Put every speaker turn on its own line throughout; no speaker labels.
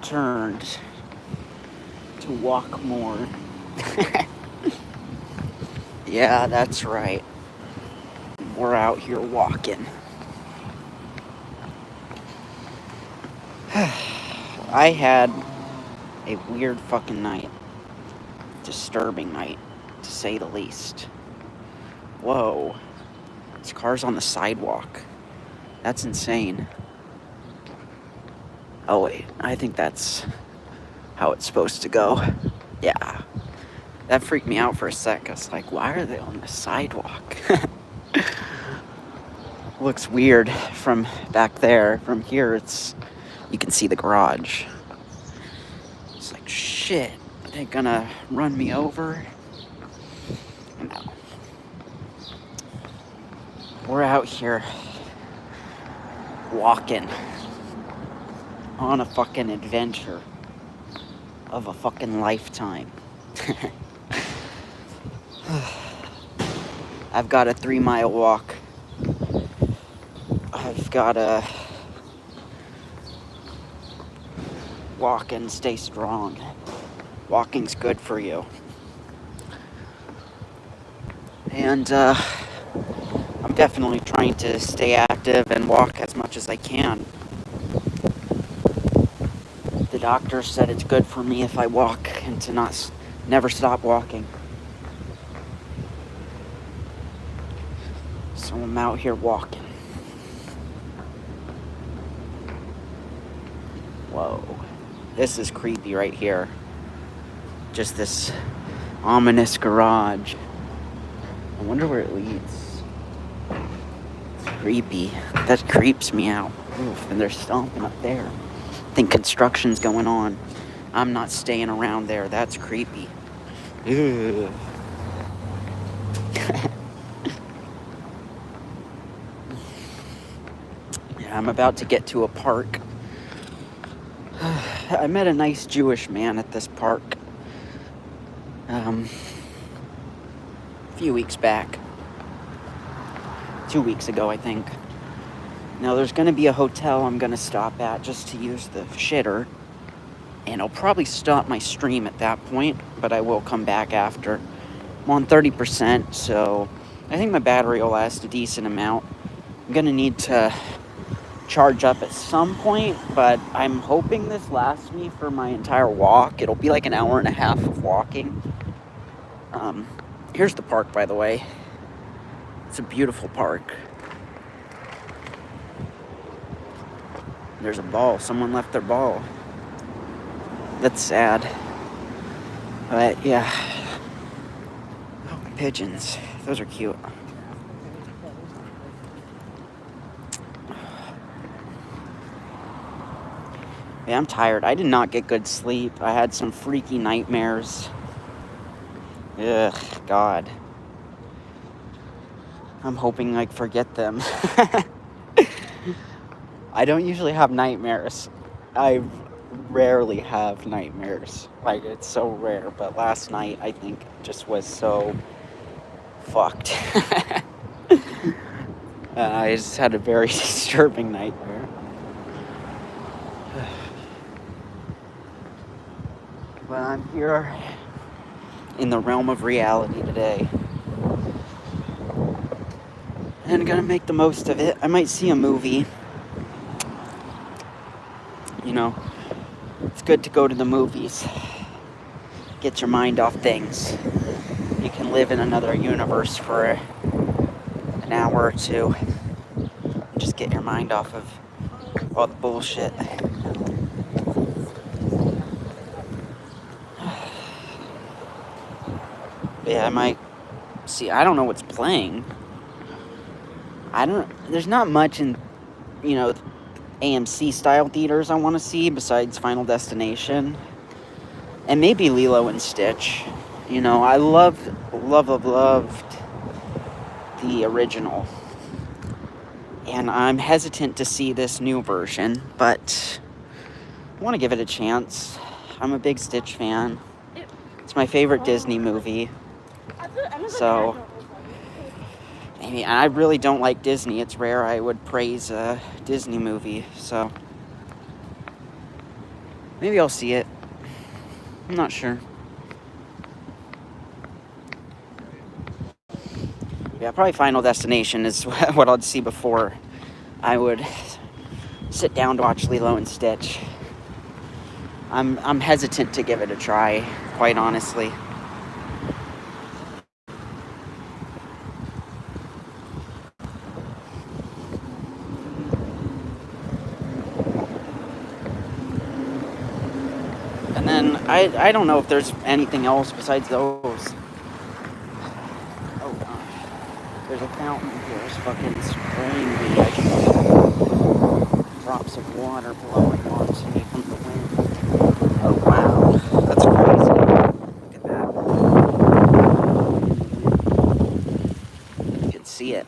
returned to walk more. Yeah, that's right. We're out here walking. I had a weird fucking night. Disturbing night, to say the least. Whoa. There's cars on the sidewalk. That's insane. Oh, wait. I think that's how it's supposed to go. Yeah. That freaked me out for a sec. I was like, why are they on the sidewalk? Looks weird from back there. From here, you can see the garage. It's like, shit, are they gonna run me over? No. We're out here walking on a fucking adventure of a fucking lifetime. I've got a 3-mile walk. I've gotta walk and stay strong. Walking's good for you. And I'm definitely trying to stay active and walk as much as I can. The doctor said it's good for me if I walk and to never stop walking. So I'm out here walking. Whoa. This is creepy right here. Just this ominous garage. I wonder where it leads. It's creepy. That creeps me out. Oof, and they're stomping up there. I think construction's going on. I'm not staying around there. That's creepy. Ugh. Yeah, I'm about to get to a park. I met a nice Jewish man at this park. A few weeks back. 2 weeks ago, I think. Now, there's going to be a hotel I'm going to stop at just to use the shitter. And I'll probably stop my stream at that point, but I will come back after. I'm on 30%, so I think my battery will last a decent amount. I'm going to need to charge up at some point, but I'm hoping this lasts me for my entire walk. It'll be like an hour and a half of walking. Here's the park, by the way. It's a beautiful park. There's a ball. Someone left their ball. That's sad. But yeah. Oh, pigeons. Those are cute. Yeah, I'm tired. I did not get good sleep. I had some freaky nightmares. Ugh, God. I'm hoping I forget them. I don't usually have nightmares. I rarely have nightmares. Like, it's so rare. But last night, I think, just was so fucked. I just had a very disturbing nightmare. But I'm here in the realm of reality today. And I'm gonna make the most of it. I might see a movie. You know, it's good to go to the movies. Get your mind off things. You can live in another universe for an hour or two. Just get your mind off of all the bullshit. Yeah, I might see. I don't know what's playing. There's not much in, AMC style theaters I want to see besides Final Destination. And maybe Lilo and Stitch. I loved the original. And I'm hesitant to see this new version, but I want to give it a chance. I'm a big Stitch fan. It's my favorite Disney movie. So, I really don't like Disney. It's rare I would praise a Disney movie, so. Maybe I'll see it. I'm not sure. Yeah, probably Final Destination is what I'd see before I would sit down to watch Lilo and Stitch. I'm hesitant to give it a try, quite honestly. And then I don't know if there's anything else besides those. Oh gosh. There's a fountain here. It's fucking spraying me. I can see drops of water blowing onto me from the wind. Oh wow. That's crazy. Look at that. You can see it.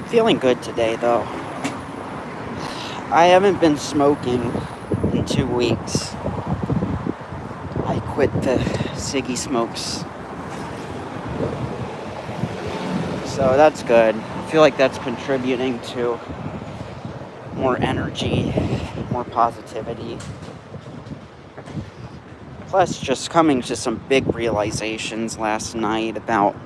Feeling good today though. I haven't been smoking in 2 weeks. I quit the ciggy smokes. So that's good. I feel like that's contributing to more energy, more positivity. Plus, just coming to some big realizations last night about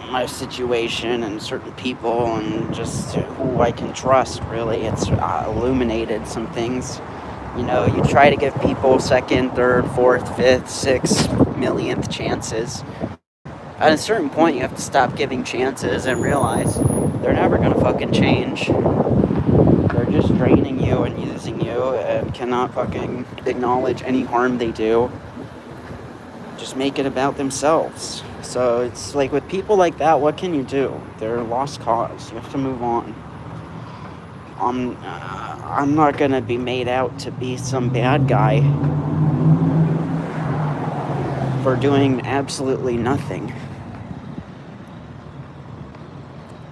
my situation and certain people and just who I can trust, really. It's illuminated some things. You know, you try to give people second, third, fourth, fifth, sixth, millionth chances. At a certain point, you have to stop giving chances and realize they're never gonna fucking change. They're just draining you and using you and cannot fucking acknowledge any harm they do. Just make it about themselves. So it's like with people like that, what can you do? They're a lost cause. You have to move on. I'm not gonna be made out to be some bad guy for doing absolutely nothing.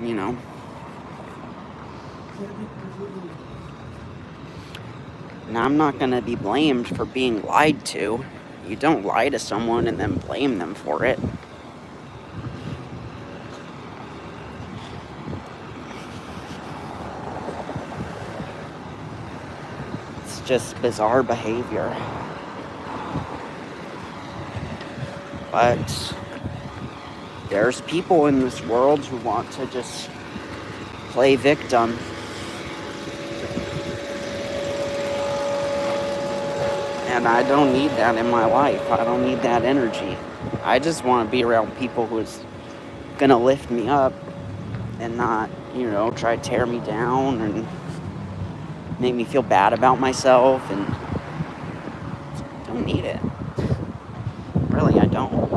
You know? And I'm not gonna be blamed for being lied to. You don't lie to someone and then blame them for it. It's just bizarre behavior. But there's people in this world who want to just play victim. And I don't need that in my life. I don't need that energy. I just want to be around people who's gonna lift me up and not, try to tear me down and make me feel bad about myself. And I don't need it. Really, I don't.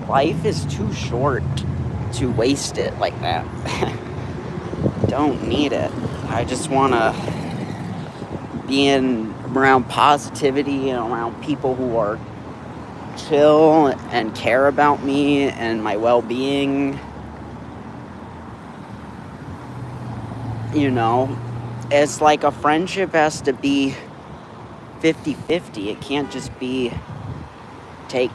Life is too short to waste it like that. Don't need it. I just want to be around positivity and around people who are chill and care about me and my well-being. It's like a friendship has to be 50-50. It can't just be take.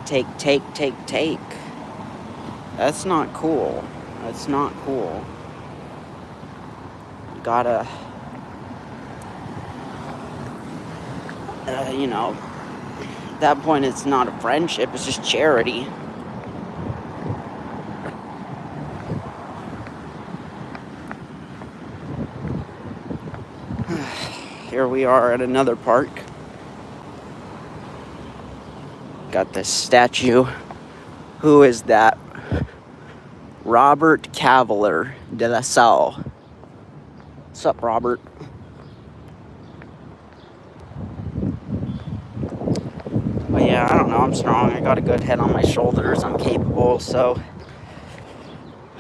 That's not cool. That's not cool. You gotta, at that point it's not a friendship, it's just charity. Here we are at another park. Got this statue. Who is that? Robert Cavalier de La Salle. What's up, Robert? But yeah, I don't know. I'm strong. I got a good head on my shoulders. I'm capable, so.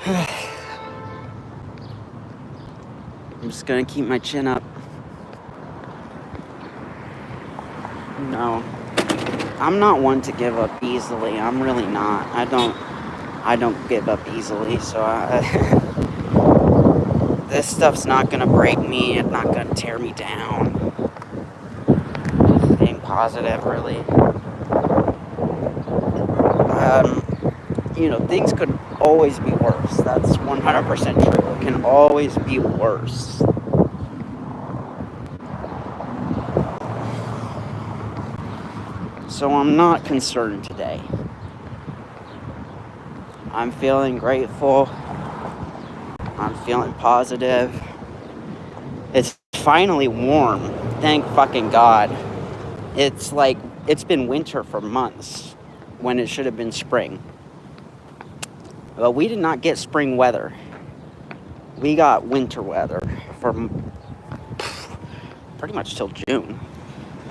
I'm just gonna keep my chin up. No. I'm not one to give up easily. I'm really not. I don't give up easily. So this stuff's not gonna break me. It's not gonna tear me down. Just staying positive, really. Things could always be worse. That's 100% true. It can always be worse. So I'm not concerned today. I'm feeling grateful. I'm feeling positive. It's finally warm. Thank fucking God. It's been winter for months when it should have been spring. But we did not get spring weather. We got winter weather from pretty much till June.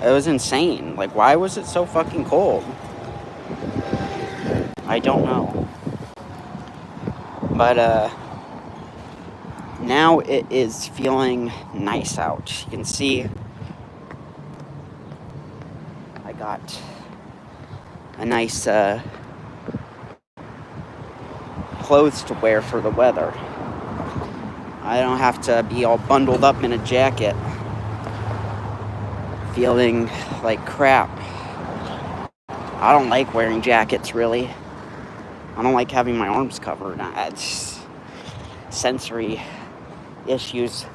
It was insane. Why was it so fucking cold? I don't know. But, now it is feeling nice out. You can see I got a nice, clothes to wear for the weather. I don't have to be all bundled up in a jacket feeling like crap. I don't like wearing jackets, really. I don't like having my arms covered. It's sensory issues.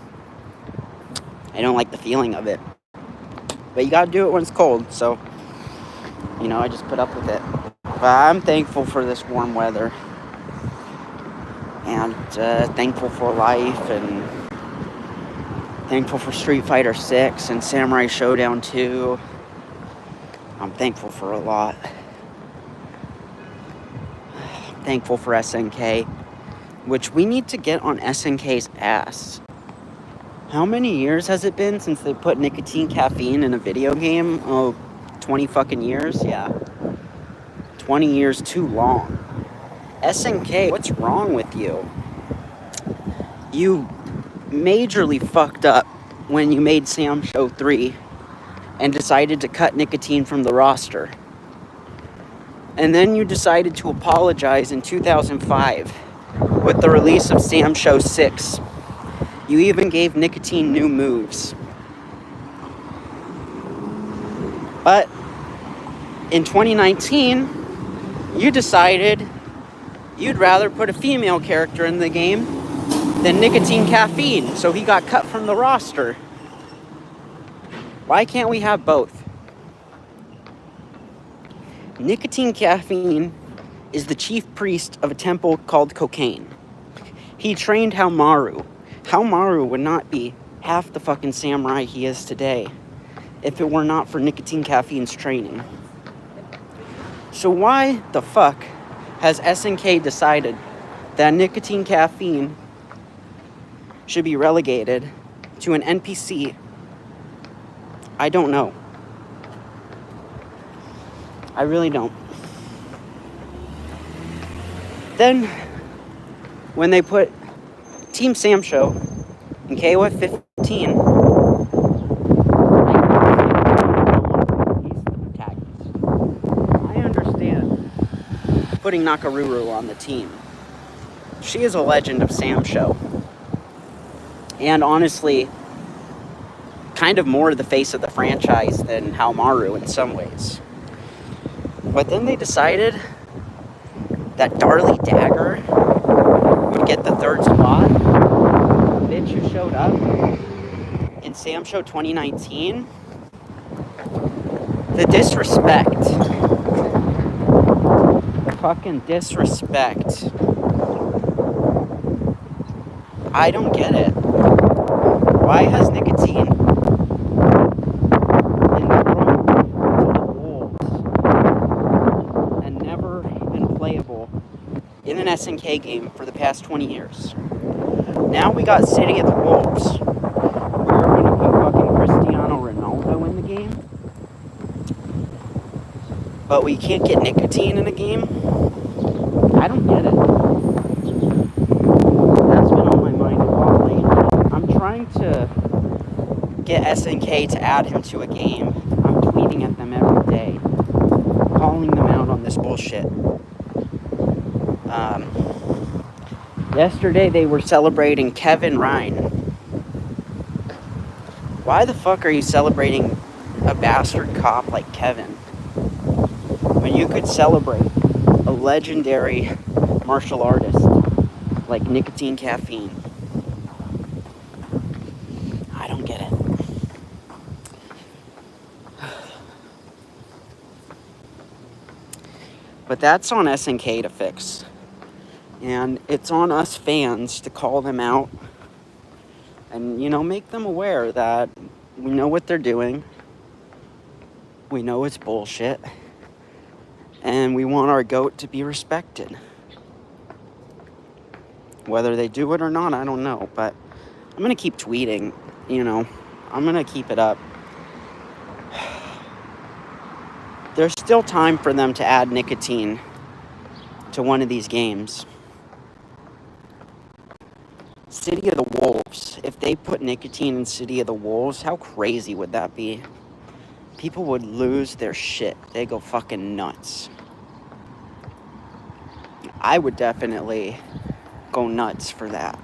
I don't like the feeling of it. But you gotta do it when it's cold, so I just put up with it. But I'm thankful for this warm weather. And thankful for life, and thankful for Street Fighter 6 and Samurai Showdown 2. I'm thankful for a lot. Thankful for SNK, which we need to get on SNK's ass. How many years has it been since they put nicotine caffeine in a video game? 20 fucking years? Yeah. 20 years too long. SNK, what's wrong with you? You majorly fucked up when you made Sam Show 3 and decided to cut nicotine from the roster. And then you decided to apologize in 2005 with the release of Sam Show 6. You even gave nicotine new moves. But in 2019, you decided you'd rather put a female character in the game than nicotine caffeine, so he got cut from the roster. Why can't we have both? Nicotine caffeine is the chief priest of a temple called Cocaine. He trained Haohmaru. Haohmaru would not be half the fucking samurai he is today if it were not for nicotine caffeine's training. So why the fuck has SNK decided that nicotine caffeine should be relegated to an NPC? I don't know. I really don't. Then, when they put Team Sam Show in KOF 15, he's the protagonist. I understand putting Nakaruru on the team. She is a legend of Sam Show. And honestly, kind of more the face of the franchise than Haohmaru in some ways. But then they decided that Darlie Dagger would get the third spot. The bitch who showed up in Sam Show 2019. The disrespect. The fucking disrespect. I don't get it. Why has nicotine been thrown to the wolves and never been playable in an SNK game for the past 20 years? Now we got City of the Wolves. We're going to put fucking Cristiano Ronaldo in the game. But we can't get nicotine in a game? I don't get it. That's been on my mind a lot lately. I'm trying to get SNK to add him to a game. I'm tweeting at them every day. bullshit. Yesterday they were celebrating Kevin Ryan. Why the fuck are you celebrating a bastard cop like Kevin when you could celebrate a legendary martial artist like Nicotine Caffeine? I don't get it. But that's on SNK to fix. And it's on us fans to call them out and, make them aware that we know what they're doing. We know it's bullshit. And we want our GOAT to be respected. Whether they do it or not, I don't know. But I'm going to keep tweeting, I'm going to keep it up. There's still time for them to add nicotine to one of these games. City of the Wolves. If they put nicotine in City of the Wolves, how crazy would that be? People would lose their shit. They go fucking nuts. I would definitely go nuts for that.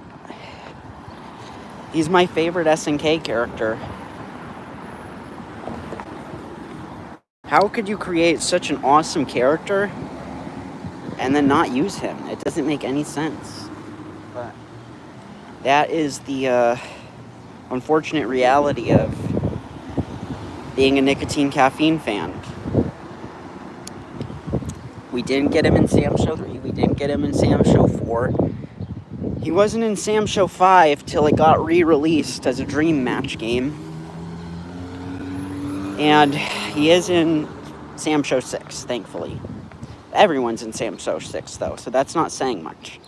He's my favorite SNK character. How could you create such an awesome character and then not use him? It doesn't make any sense. But that is the unfortunate reality of being a Nicotine Caffeine fan. We didn't get him in Sam Show 3. We didn't get him in Sam Show 4. He wasn't in Sam Show 5 till it got re-released as a Dream Match game. And he is in Sam Show 6, thankfully. Everyone's in Sam Show 6, though, so that's not saying much.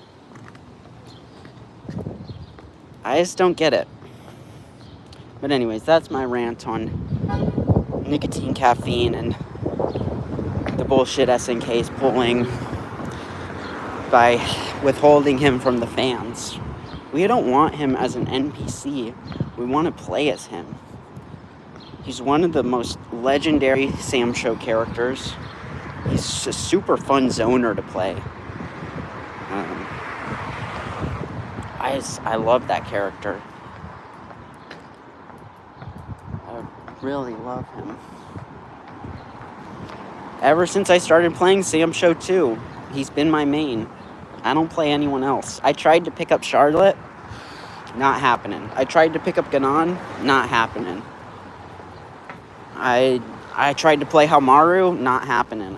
I just don't get it. But anyways, that's my rant on Nicotine Caffeine and the bullshit SNK is pulling by withholding him from the fans. We don't want him as an NPC. We want to play as him. He's one of the most legendary Sam Show characters. He's a super fun zoner to play. I love that character. I really love him. Ever since I started playing Sam Show 2, he's been my main. I don't play anyone else. I tried to pick up Charlotte. Not happening. I tried to pick up Ganon. Not happening. I tried to play Hamaru. Not happening.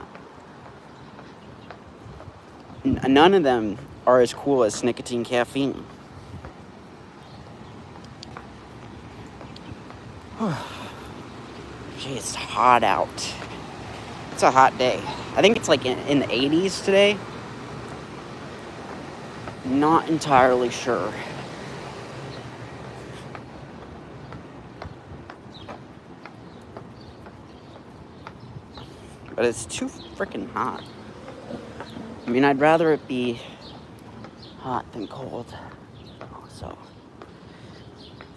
None of them are as cool as Nicotine Caffeine. Gee, it's hot out. It's a hot day. I think it's like in the 80s today. Not entirely sure. But it's too freaking hot. I mean, I'd rather it be hot than cold. So,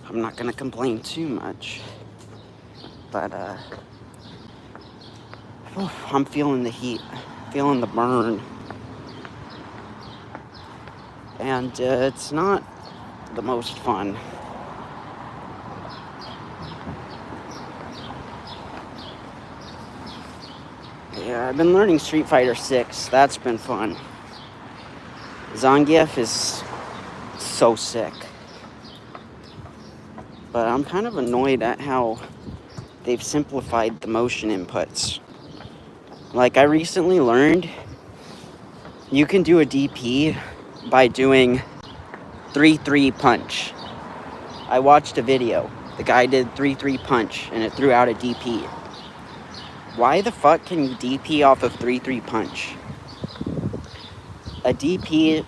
I'm not gonna complain too much. But, I'm feeling the heat. Feeling the burn. And, it's not the most fun. Yeah, I've been learning Street Fighter 6. That's been fun. Zangief is so sick. But I'm kind of annoyed at how they've simplified the motion inputs. Like, I recently learned you can do a DP by doing 3-3 punch. I watched a video. The guy did 3-3 punch and it threw out a DP. Why the fuck can you DP off of 3-3 punch? A DP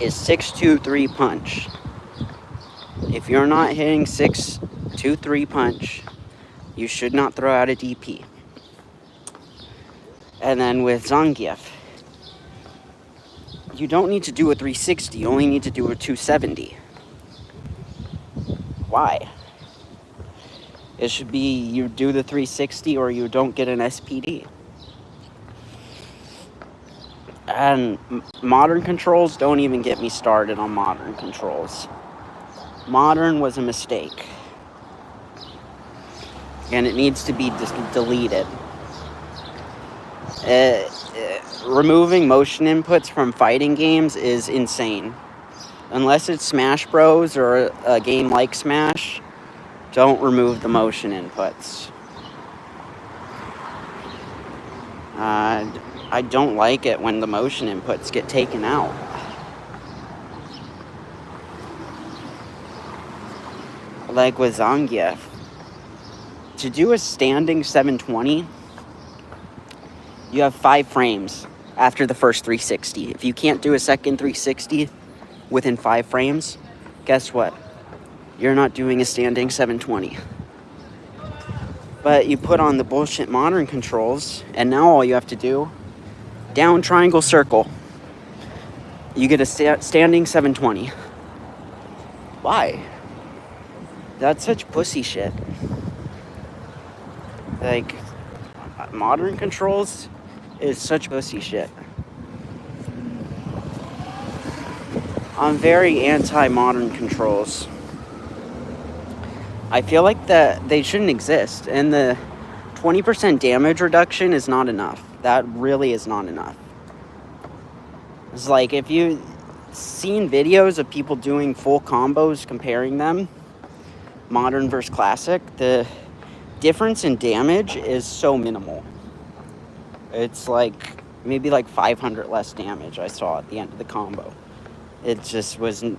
is 6-2-3 punch. If you're not hitting 6-2-3 punch, you should not throw out a DP. And then with Zangief, you don't need to do a 360, you only need to do a 270. Why? It should be you do the 360 or you don't get an SPD. And modern controls, don't even get me started on modern controls. Modern was a mistake. And it needs to be deleted. Removing motion inputs from fighting games is insane. Unless it's Smash Bros. Or a game like Smash, don't remove the motion inputs. I don't like it when the motion inputs get taken out. Like with Zangief. To do a standing 720, you have 5 frames after the first 360. If you can't do a second 360 within 5 frames, guess what? You're not doing a standing 720. But you put on the bullshit modern controls, and now all you have to do, down triangle circle, you get a standing 720. Why? That's such pussy shit. Like, modern controls is such pussy shit. I'm very anti-modern controls. I feel like that they shouldn't exist, and the 20% damage reduction is not enough. That really is not enough. It's like, if you've seen videos of people doing full combos, comparing them, modern versus classic, the difference in damage is so minimal. It's like maybe like 500 less damage I saw at the end of the combo. It just wasn't,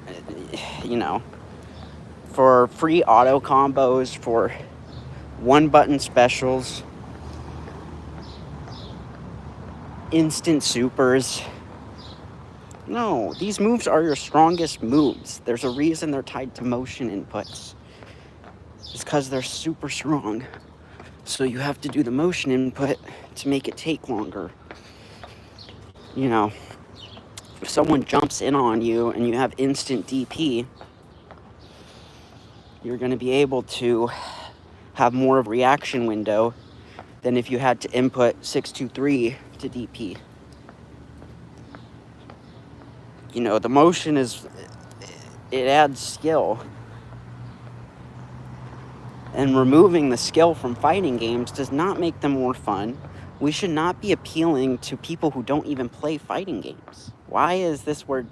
for free auto combos, for one button specials, instant supers. No, these moves are your strongest moves. There's a reason they're tied to motion inputs. It's because they're super strong. So you have to do the motion input to make it take longer. If someone jumps in on you and you have instant DP, you're going to be able to have more of a reaction window than if you had to input 623 to DP. The motion it adds skill. And removing the skill from fighting games does not make them more fun. We should not be appealing to people who don't even play fighting games. Why is this where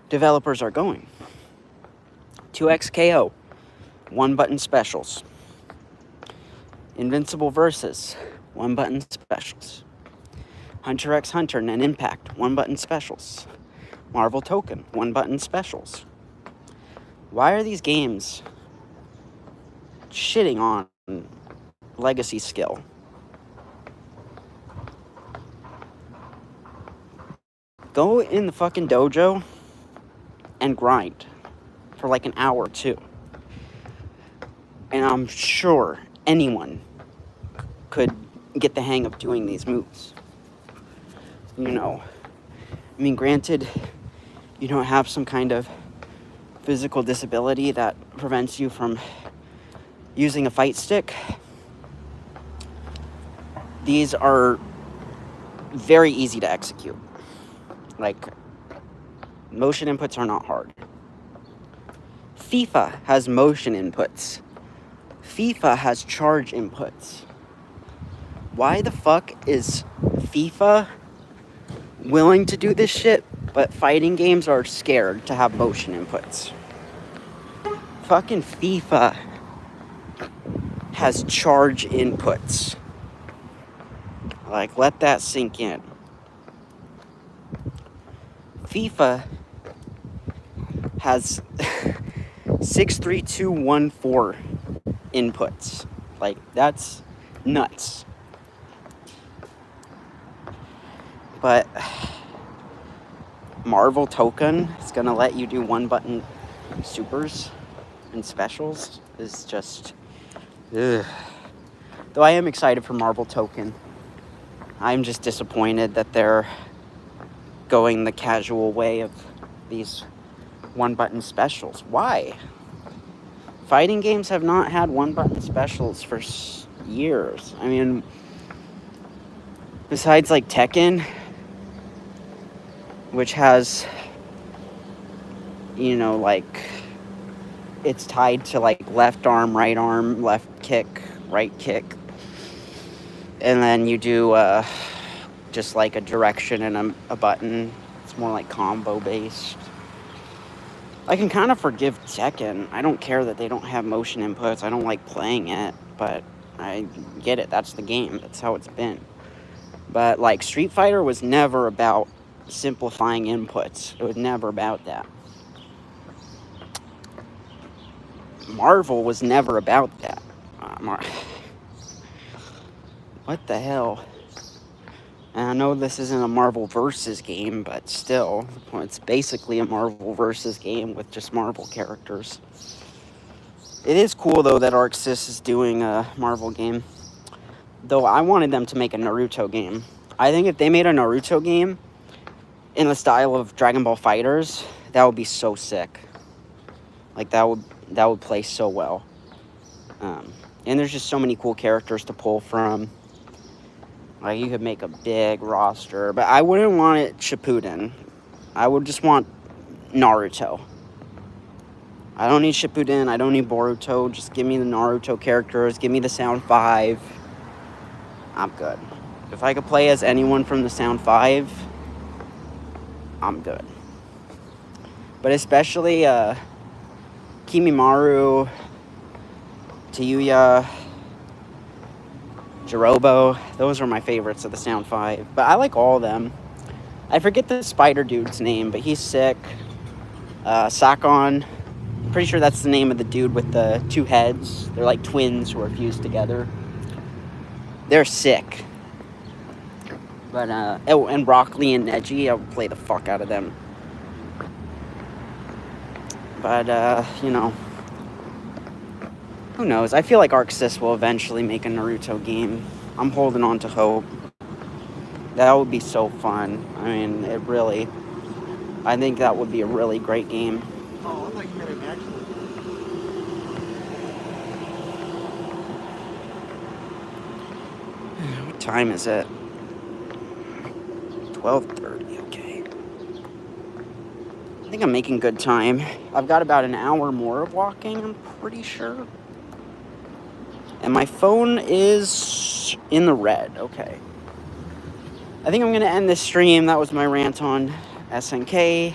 developers are going? 2XKO, one button specials. Invincible Versus, one button specials. Hunter x Hunter and Impact, one button specials. Marvel Token, one button specials. Why are these games shitting on legacy skill? Go in the fucking dojo and grind for like an hour or two. And I'm sure anyone could get the hang of doing these moves. Granted, you don't have some kind of physical disability that prevents you from using a fight stick. These are very easy to execute. Like, motion inputs are not hard. FIFA has motion inputs. FIFA has charge inputs. Why the fuck is FIFA willing to do this shit, but fighting games are scared to have motion inputs? Fucking FIFA has charge inputs. Like, let that sink in. FIFA has 63214 inputs. Like, that's nuts. But Marvel Token is gonna let you do one button supers and specials is just ugh. Though I am excited for Marvel Token, I'm just disappointed that they're going the casual way of these one button specials. Why? Fighting games have not had one button specials for years. I mean, besides like Tekken, which has, like, it's tied to, like, left arm, left kick, right kick. And then you do just like a direction and a button. It's more like combo based. I can kind of forgive Tekken. I don't care that they don't have motion inputs. I don't like playing it, but I get it. That's the game. That's how it's been. But like Street Fighter was never about simplifying inputs. It was never about that. Marvel was never about that. What the hell? And I know this isn't a Marvel Versus game, but still, it's basically a Marvel Versus game with just Marvel characters. It is cool, though, that Arc Sys is doing a Marvel game. Though I wanted them to make a Naruto game. I think if they made a Naruto game in the style of Dragon Ball FighterZ, that would be so sick. Like, that would play so well. And there's just so many cool characters to pull from. Like, you could make a big roster, but I wouldn't want it Shippuden. I would just want Naruto. I don't need Shippuden, I don't need Boruto, just give me the Naruto characters, give me the Sound 5. I'm good. If I could play as anyone from the Sound 5, I'm good. But especially, Kimimaro, Tayuya, Jirobo, those are my favorites of the Sound 5. But I like all of them. I forget the spider dude's name, but he's sick. Sakon, pretty sure that's the name of the dude with the two heads. They're like twins who are fused together. They're sick. But, and Broccoli and Neji, I would play the fuck out of them. But, who knows? I feel like Arc Sys will eventually make a Naruto game. I'm holding on to hope. That would be so fun. I mean, I think that would be a really great game.
Oh, I thought you meant it actually.
What time is it? 12:30, okay. I think I'm making good time. I've got about an hour more of walking, I'm pretty sure. And my phone is in the red. Okay. I think I'm going to end this stream. That was my rant on SNK,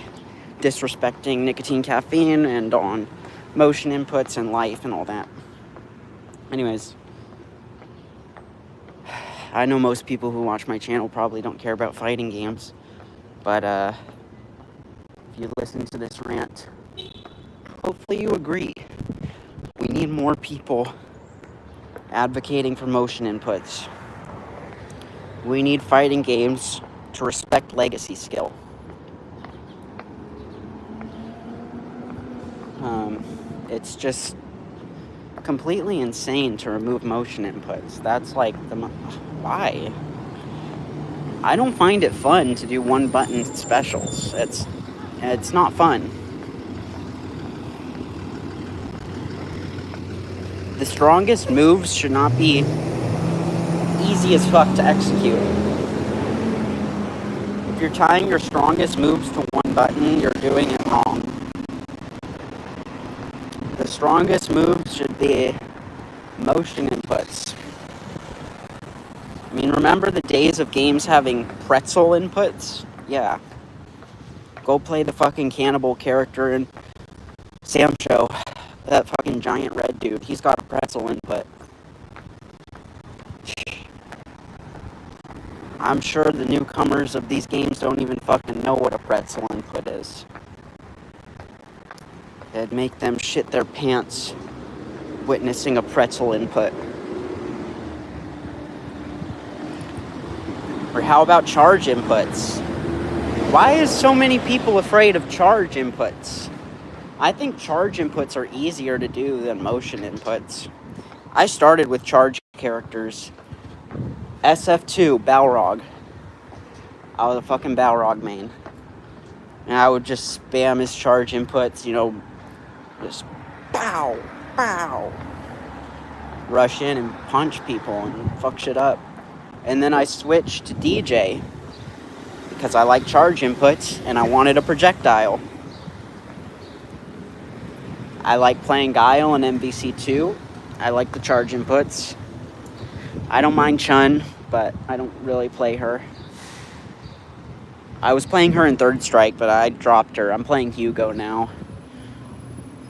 disrespecting nicotine, caffeine, and on motion inputs and life and all that. Anyways, I know most people who watch my channel probably don't care about fighting games. But if you listen to this rant, hopefully you agree. We need more people advocating for motion inputs. We need fighting games to respect legacy skill. It's just completely insane to remove motion inputs. That's like why? I don't find it fun to do one button specials. It's not fun. The strongest moves should not be easy as fuck to execute. If you're tying your strongest moves to one button, you're doing it wrong. The strongest moves should be motion inputs. I mean, remember the days of games having pretzel inputs? Yeah. Go play the fucking cannibal character in Samcho. That fucking giant red dude. He's got a pretzel input. I'm sure the newcomers of these games don't even fucking know what a pretzel input is. It'd make them shit their pants witnessing a pretzel input. Or how about charge inputs? Why is so many people afraid of charge inputs? I think charge inputs are easier to do than motion inputs. I started with charge characters. SF2, Balrog. I was a fucking Balrog main. And I would just spam his charge inputs, just pow, pow. Rush in and punch people and fuck shit up. And then I switched to DJ. because I like charge inputs and I wanted a projectile. I like playing Guile and MVC2. I like the charge inputs. I don't mind Chun, but I don't really play her. I was playing her in Third Strike, but I dropped her. I'm playing Hugo now.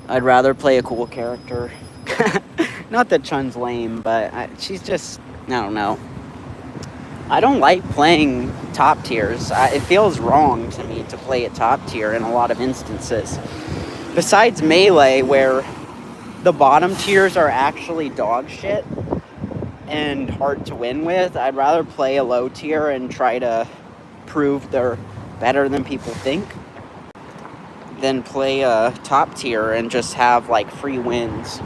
I'd rather play a cool character. Not that Chun's lame, but she's just, I don't know. I don't like playing top tiers. It feels wrong to me to play at top tier in a lot of instances. Besides Melee, where the bottom tiers are actually dog shit and hard to win with, I'd rather play a low tier and try to prove they're better than people think than play a top tier and just have like free wins.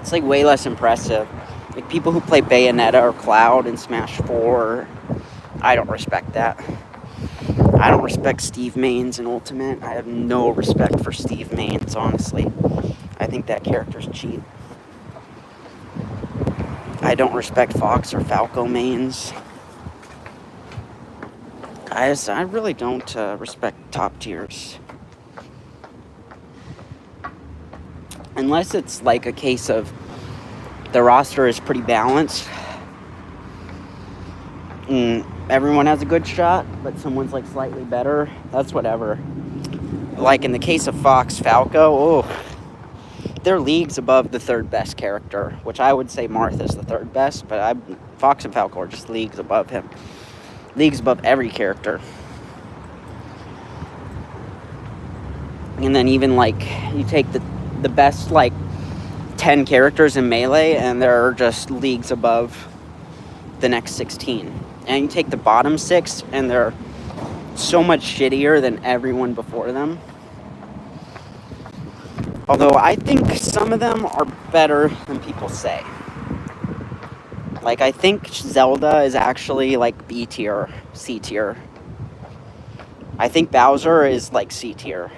It's like way less impressive. Like people who play Bayonetta or Cloud in Smash 4, I don't respect that. I don't respect Steve Mains in Ultimate. I have no respect for Steve Mains, honestly. I think that character's cheap. I don't respect Fox or Falco mains. I really don't respect top tiers. Unless it's like a case of the roster is pretty balanced. Everyone has a good shot, but someone's like slightly better. That's whatever. Like in the case of Fox Falco, they're leagues above the third best character, which I would say Martha's the third best, but Fox and Falco are just leagues above him. Leagues above every character. And then even like you take the best like 10 characters in Melee and they're just leagues above the next 16. And you take the bottom 6 and they're so much shittier than everyone before them. Although I think some of them are better than people say. Like I think Zelda is actually like B tier, C tier. I think Bowser is like C tier.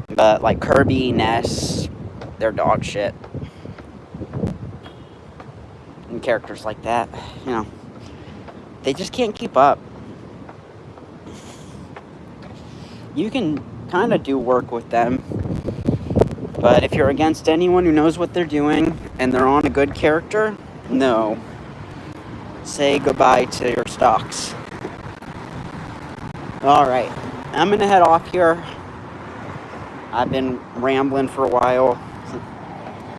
But like Kirby, Ness, they're dog shit. And characters like that, you know, they just can't keep up. You can kind of do work with them, but if you're against anyone who knows what they're doing and they're on a good character, no. Say goodbye to your stocks. Alright, I'm gonna head off here. I've been rambling for a while.